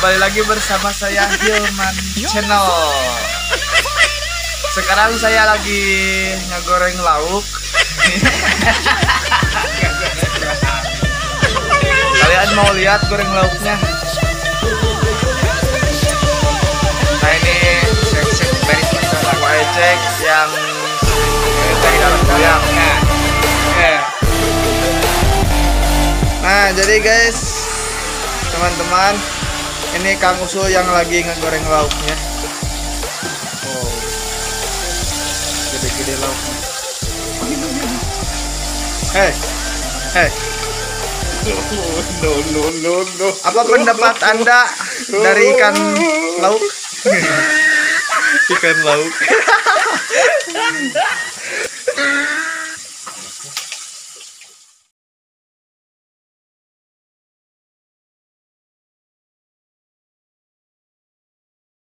kembali lagi bersama saya Hilman Channel. Sekarang saya lagi ngegoreng lauk. Kalian mau lihat goreng lauknya? Nah ini chef beris aku cek yang dari dalam goyang. Nah jadi guys, teman-teman, ini Kang Usul yang lagi ngegoreng lauknya. Oh, gede-gede lauknya. Hei. No. Apa pendapat Anda dari ikan lauk? Ikan lauk.